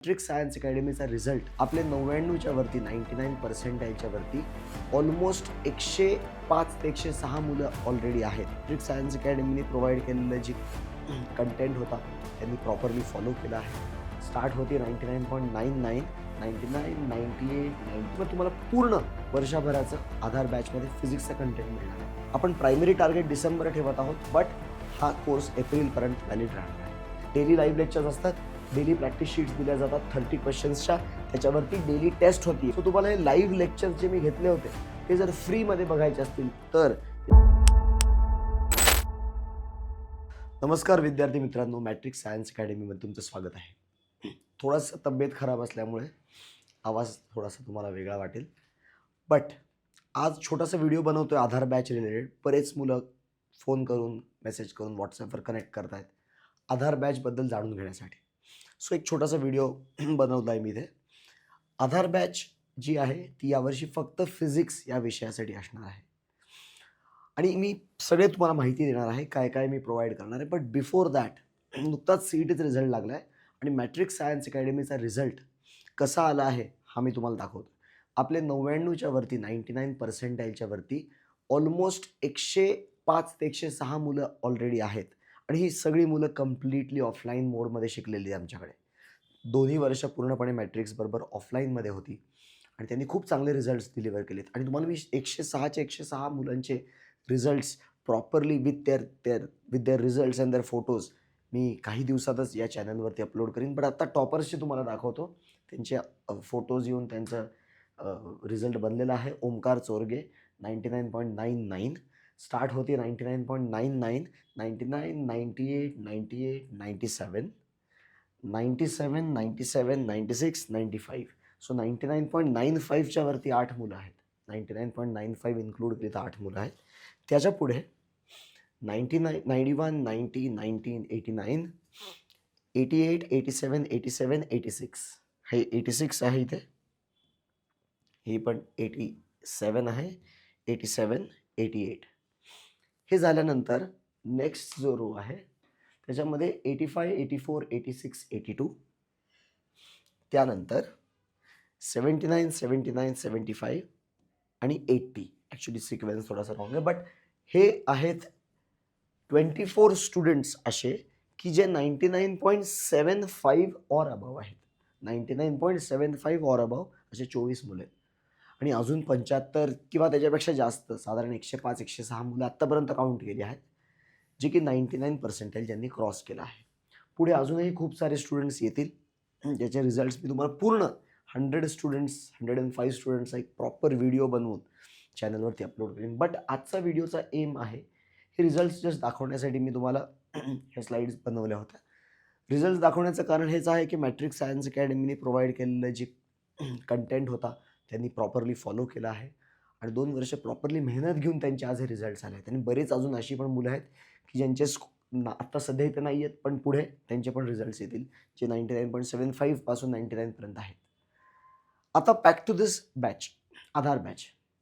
Matrix science अकॅडमीचा result आपले 99च्या वरती 99% वरती ऑलमोस्ट 105 ते 106 मुलं ऑलरेडी आहेत. मॅट्रिक्स सायन्स अकॅडमीने प्रोव्हाइड केलेलं जी कंटेंट होता त्यांनी प्रॉपरली फॉलो केला आहे. स्टार्ट होती 99.99, 99, 98, 90. मग तुम्हाला पूर्ण वर्षभराचं आधार बॅचमध्ये फिजिक्सचं कंटेंट मिळणार आहे. आपण प्रायमरी टार्गेट डिसेंबर ठेवत आहोत, बट हा कोर्स एप्रिलपर्यंत व्हॅलिड राहणार आहे. डेली लाईव्ह लेक्चर्स असतात, डेली प्रॅक्टिस शीट्स दिल्या जातात 30 क्वेश्चन्सच्या, त्याच्यावरती डेली टेस्ट होती. सो तुम्हाला हे लाईव्ह लेक्चर्स जे मी घेतले होते ते जर फ्रीमध्ये बघायचे असतील तर. नमस्कार विद्यार्थी मित्रांनो, मॅट्रिक्स सायन्स अकॅडमीमध्ये तुमचं स्वागत आहे. थोडासा तब्येत खराब असल्यामुळे आवाज थोडासा तुम्हाला वेगळा वाटेल, बट आज छोटासा व्हिडिओ बनवतोय आधार बॅच रिलेटेड. बरेच मुलं फोन करून मेसेज करून व्हॉट्सॲपवर कनेक्ट करतायत आधार बॅचबद्दल जाणून घेण्यासाठी. सो एक छोटासा व्हिडिओ बनवला आहे मी इथे. आधार बॅच जी आहे ती यावर्षी फक्त फिजिक्स या विषयासाठी असणार आहे आणि मी सगळे तुम्हाला माहिती देणार आहे काय काय मी प्रोव्हाइड करणार आहे. बट बिफोर दॅट, नुकताच CETचा रिझल्ट लागला आहे आणि मॅट्रिक्स सायन्स अकॅडमीचा रिझल्ट कसा आला आहे हा मी तुम्हाला दाखवतो. आपले 99च्या वरती 99% वरती ऑलमोस्ट 105 ते 106 मुलं ऑलरेडी आहेत आणि ही सगळी मुलं कम्प्लिटली ऑफलाईन मोडमध्ये शिकलेली आहे. आमच्याकडे 2 वर्ष पूर्णपणे मॅट्रिक्सबरोबर ऑफलाईनमध्ये होती आणि त्यांनी खूप चांगले रिझल्ट्स डिलिव्हर केलेत. आणि तुम्हाला मी 106चे 106 मुलांचे results properly with their results and their photos मी काही दिवसातच या चॅनलवरती अपलोड करीन. बट आता टॉपर्सचे तुम्हाला दाखवतो. त्यांचे फोटोज येऊन त्यांचं रिझल्ट बनलेला आहे. ओमकार चोरगे 99.99, स्टार्ट होती 99.99, 99, 98, 98, 97, 97, 97, 96, 95. सो 99.95च्या वरती 8 मुलं आहेत. 99.95 इन्क्लूड केली तर 8 मुलं आहेत. त्याच्या पुढे 99, 91, 90, 19, 89, 88, 87, 87, 86. हे 86 आहे इथे. हे पण 87 आहे, 87, 88. हे झाल्यानंतर नेक्स्ट जो रो आहे त्याच्यामध्ये 85, 84, 86, 82. त्यानंतर 79, 79, 75 आणि 80. ॲक्च्युली सिक्वेन्स थोडासा रॉंग आहे, बट हे आहेत 24 स्टुडंट्स असे की जे 99.75 ऑर अबव आहेत. 99.75 ऑर अबव असे 24 मुलं आहेत. आणि अजून 75 किंवा त्याच्यापेक्षा जास्त, साधारण 105 106 मुलं आत्तापर्यंत काउंट केली आहेत, जे की 99% ज्यांनी क्रॉस केला आहे. पुढे अजूनही खूप सारे स्टुडंट्स येतील ज्याचे रिझल्ट्स मी तुम्हाला पूर्ण 100 स्टुडंट्स 105 स्टुडंट्सचा एक प्रॉपर व्हिडिओ बनवून चॅनलवरती अपलोड करेन. बट आजचा व्हिडिओचा एम आहे हे रिझल्ट्स जस्ट दाखवण्यासाठी मी तुम्हाला ह्या स्लाईड्स बनवल्या होत्या. रिझल्ट्स दाखवण्याचं कारण हेच आहे की मॅट्रिक्स सायन्स अकॅडमीने प्रोव्हाइड केलेलं जे कंटेंट होता त्यांनी प्रॉपरली फॉलो केला आहे आणि 2 वर्ष प्रॉपरली मेहनत घेऊन त्यांचे आज हे रिझल्ट्स आले आहेत. आणि बरेच अजून अशी पण मुलं आहेत की ज्यांचे आत्ता सध्या इथे नाही आहेत, पण पुढे त्यांचे पण रिझल्ट्स येतील जे 99.75 पासून 99पर्यंत आहेत. आता back to this batch, Aadhaar batch.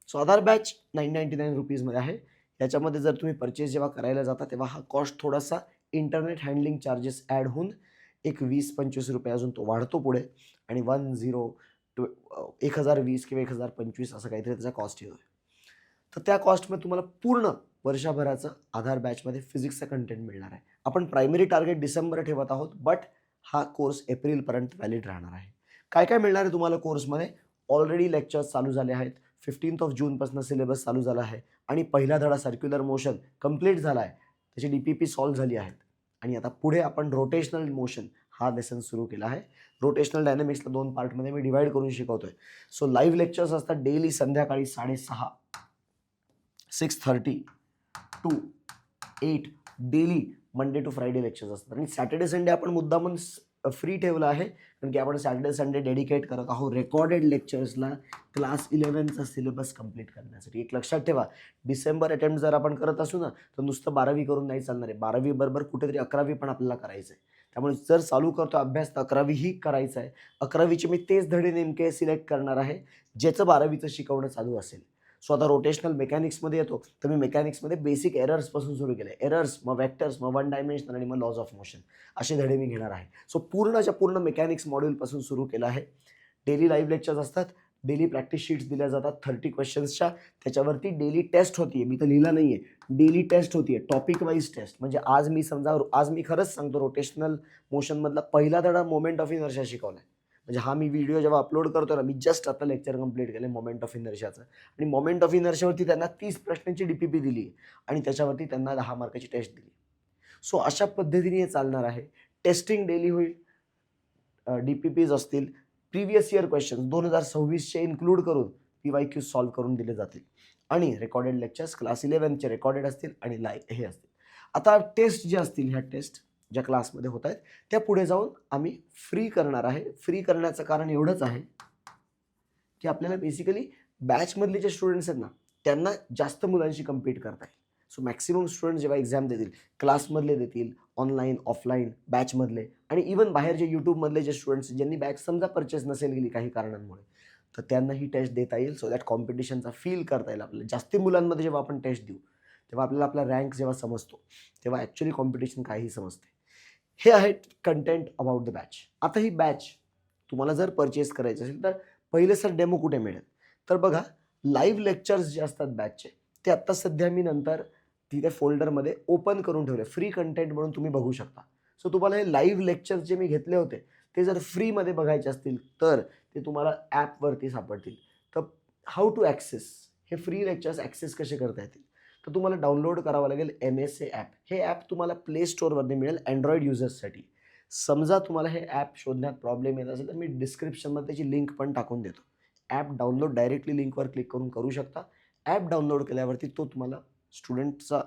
So Aadhaar batch 999 रुपीजमध्ये आहे. याच्यामध्ये जर तुम्ही परचेस जेव्हा करायला जाता तेव्हा हा कॉस्ट थोडासा इंटरनेट हँडलिंग चार्जेस ॲड होऊन एक 20-25 रुपये अजून तो वाढतो पुढे आणि 1020 किंवा 1025 असं काहीतरी त्याचा कॉस्ट येतो. तर त्या कॉस्टमध्ये तुम्हाला पूर्ण वर्षभराचं आधार बॅचमध्ये फिजिक्सचं कंटेंट मिळणार आहे. आपण प्रायमरी टार्गेट डिसेंबर ठेवत आहोत, बट हा कोर्स एप्रिलपर्यंत व्हॅलिड राहणार आहे. काय काय मिळणार आहे तुम्हाला कोर्समध्ये? ऑलरेडी लेक्चर्स चालू झाले आहेत. 15 जूनपासून सिलेबस चालू झाला आहे आणि पहिला धडा सर्क्युलर मोशन कंप्लीट झाला आहे. त्याची DPP सॉल्व्ह झाली आहेत आणि आता पुढे आपण रोटेशनल मोशन हा लेसन सुरू केला आहे. रोटेशनल डायनॅमिक्सला 2 पार्टमध्ये मी डिवाइड करून शिकवतोय. सो लाईव्ह लेक्चर्स असतात डेली संध्याकाळी 6:30, 6:30 to 8 daily Monday to Friday lectures असतात. आणि सॅटर्डे संडे आपण मुद्दामून फ्री ठेवला आहे कारण की आपण सॅटर्डे संडे डेडिकेट करत आहोत रेकॉर्डेड लेक्चर्सला क्लास 11चा सिलेबस कंप्लीट करण्यासाठी. एक लक्षात ठेवा, डिसेंबर अटेम्प्ट जर आपण करत असू ना तर नुसतं 12वी करून नाही चालणार आहे. 12वी बरोबर कुठेतरी 11वी पण आपल्याला करायचं आहे. त्यामुळे जर चालू करतो अभ्यास तर 11वीही करायचं आहे. 11वीचे मी तेच धडे नेमके सिलेक्ट करणार आहे ज्याचं 12वीचं शिकवणं चालू असेल. सो आता रोटेशनल मेकॅनिक्समध्ये येतो तर मी मेकॅनिक्समध्ये बेसिक एरर्सपासून सुरू केले. एरर्स, मग वेक्टर्स, मग वन डायमेन्शनल आणि मग लॉज ऑफ मोशन असे धडे मी घेणार आहे. सो पूर्णच्या पूर्ण मेकॅनिक्स मॉड्यूलपासून सुरू केलं आहे. डेली लाईव्ह लेक्चर्स असतात, डेली प्रॅक्टिस शीट्स दिल्या जातात 30 क्वेश्चन्सच्या. त्याच्यावरती डेली टेस्ट होती आहे, मी तर लिहिलं नाही आहे, डेली टेस्ट होती आहे, टॉपिक वाईज टेस्ट. म्हणजे आज मी खरंच सांगतो रोटेशनल मोशनमधला पहिला धडा मोमेंट ऑफ इनर्शिया शिकवला आहे. म्हणजे हा मी व्हिडिओ जेव्हा अपलोड करतो ना, मी जस्ट आता लेक्चर कंप्लीट केलं मोमेंट ऑफ इनर्शियाचं. आणि मोमेंट ऑफ इनर्शियावरती त्यांना 30 प्रश्नांची DPP दिली आणि त्याच्यावरती त्यांना 10 मार्काची टेस्ट दिली. सो अशा पद्धतीने हे चालणार आहे. टेस्टिंग डेली होईल, DPPs असतील, प्रिव्हियस इयर क्वेश्चन 2026चे इन्क्लूड करून PYQ सॉल्व्ह करून दिले जातील आणि रेकॉर्डेड लेक्चर्स क्लास 11चे रेकॉर्डेड असतील आणि लाईव्ह हे असतील. आता टेस्ट जे असतील, ह्या टेस्ट ज्या क्लासमध्ये होत आहेत त्या पुढे जाऊन आम्ही फ्री करणार आहे. फ्री करण्याचं कारण एवढंच आहे की आपल्याला बेसिकली बॅचमधले जे स्टुडंट्स आहेत ना त्यांना जास्त मुलांशी कम्पीट करता येईल. सो मॅक्सिमम स्टुडंट जेव्हा एक्झाम देतील, क्लासमधले देतील, ऑनलाईन, ऑफलाईन, बॅचमधले आणि इवन बाहेरचे यूट्यूबमधले जे स्टुडंट्स ज्यांनी बॅच समजा परचेस नसेल केली काही कारणांमुळे, तर त्यांना ही टेस्ट देता येईल. सो दॅट कॉम्पिटिशनचा फील करता येईल आपल्याला. जास्ती मुलांमध्ये जेव्हा आपण टेस्ट देऊ तेव्हा आपल्याला आपला रँक जेव्हा समजतो तेव्हा ॲक्च्युली कॉम्पिटिशन काहीही समजते. हे आहे कंटेंट अबाउट द बॅच. आता ही बॅच तुम्हाला जर परचेस करायची असेल तर पहिले सर डेमो कुठे मिळेल, तर बघा लाईव्ह लेक्चर्स जे असतात बॅचचे ते आत्ता सध्या मी नंतर तिथे फोल्डरमध्ये ओपन करून ठेवले, फ्री कंटेंट म्हणून तुम्ही बघू शकता. सो तुम्हाला हे लाईव्ह लेक्चर्स जे मी घेतले होते ते जर फ्रीमध्ये बघायचे असतील तर ते तुम्हाला ॲपवरती सापडतील. तर हाऊ टू ॲक्सेस हे फ्री लेक्चर्स ॲक्सेस कसे करता येतील, तर तुम्हाला डाउनलोड करावं लागेल MSA ॲप. हे ॲप तुम्हाला प्ले स्टोअरवरती मिळेल अँड्रॉइड युजर्ससाठी. समजा तुम्हाला हे ॲप शोधण्यात प्रॉब्लेम येत असेल तर मी डिस्क्रिप्शनमध्ये त्याची लिंक पण टाकून देतो. ॲप डाउनलोड डायरेक्टली लिंकवर क्लिक करून करू शकता. ॲप डाउनलोड केल्यावरती तो तुम्हाला स्टुडंटचा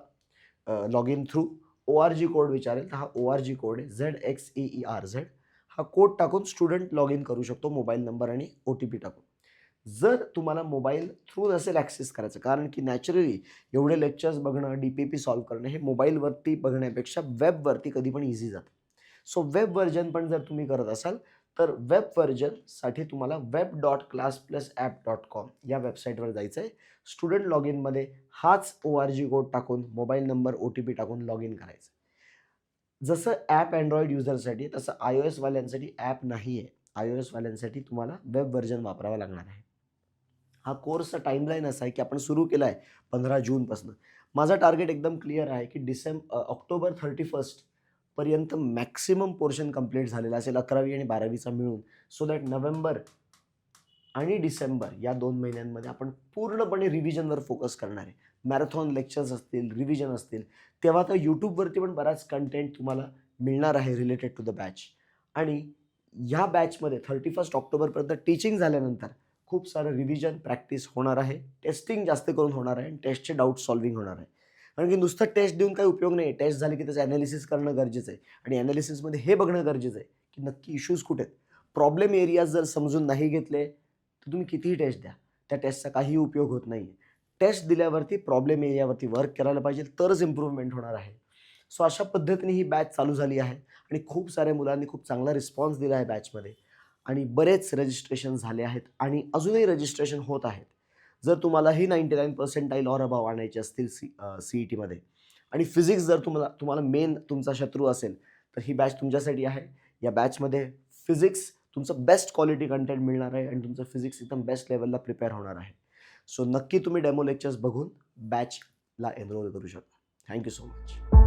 log in through ORG code विचारेल, तर हा ORG कोड आहे ZXEERZ. हा कोड टाकून स्टुडंट लॉग इन करू शकतो मोबाईल नंबर आणि OTP टाकून. जर तुम्हाला मोबाईल थ्रू नसेल ॲक्सेस करायचं, कारण की नॅचरली एवढे लेक्चर्स बघणं, DPP सॉल्व्ह करणं हे मोबाईलवरती बघण्यापेक्षा वेबवरती कधी पण इझी जातं. सो वेब व्हर्जन पण जर तुम्ही करत असाल तर वेब व्हर्जनसाठी तुम्हाला web.class+app.com या वेबसाईटवर जायचं आहे. स्टुडंट लॉग इनमध्ये हाच ORG कोड टाकून मोबाईल नंबर OTP टाकून लॉग इन करायचं. जसं ॲप अँड्रॉइड युजरसाठी तसं iOS वाल्यांसाठी ॲप नाही आहे. iOS वाल्यांसाठी तुम्हाला वेब व्हर्जन वापरावं लागणार आहे. हा कोर्सचा टाईमलाईन असा आहे की आपण सुरू केला आहे 15 जूनपासून. माझा टार्गेट एकदम क्लिअर आहे की ऑक्टोबर 31 पर्यंत मॅक्सिमम पोर्शन कंप्लीट झालेला असेल 11वी आणि 12वीचा मिळून. सो दॅट नोव्हेंबर आणि डिसेंबर या 2 महिन्यांमध्ये आपण पूर्णपणे रिव्हिजनवर फोकस करणार आहे. मॅरेथॉन लेक्चर्स असतील, रिव्हिजन असतील, तेव्हा तर यूट्यूबवरती पण बराच कंटेंट तुम्हाला मिळणार आहे रिलेटेड टू द बॅच. आणि ह्या बॅचमध्ये 31 ऑक्टोबरपर्यंत टीचिंग झाल्यानंतर खूप सारं रिव्हिजन प्रॅक्टिस होणार आहे, टेस्टिंग जास्त करून होणार आहे आणि टेस्टचे डाऊट सॉल्विंग होणार आहे. कारण की नुसतं टेस्ट देऊन काही उपयोग नाही. टेस्ट झाली की त्याचं ॲनालिसिस करणं गरजेचं आहे आणि ॲनालिसिसमध्ये हे बघणं गरजेचं आहे की नक्की इश्यूज कुठे आहेत. प्रॉब्लेम एरियाज जर समजून नाही घेतले तर तुम्ही कितीही टेस्ट द्या, त्या टेस्टचा काहीही उपयोग होत नाही आहे. टेस्ट दिल्यावरती प्रॉब्लेम एरियावरती वर्क करायला पाहिजे, तरच इम्प्रूव्हमेंट होणार आहे. सो अशा पद्धतीने ही बॅच चालू झाली आहे आणि खूप साऱ्या मुलांनी खूप चांगला रिस्पॉन्स दिला आहे बॅचमध्ये आणि बरेच रजिस्ट्रेशन झाले आहेत आणि अजूनही रजिस्ट्रेशन होत आहेत. जर तुम्हालाही 99 पर्सेंटाईल ऑर अबाव आणायचे असतील CETमध्ये आणि फिजिक्स जर तुम्हाला मेन तुमचा शत्रू असेल तर ही बॅच तुमच्यासाठी आहे. या बॅचमध्ये फिजिक्स तुमचं बेस्ट क्वालिटी कंटेंट मिळणार आहे आणि तुमचं फिजिक्स एकदम बेस्ट लेवलला प्रिपेअर होणार आहे. सो नक्की तुम्ही डेमो लेक्चर्स बघून बॅचला एनरोल करू शकता. Thank you so much.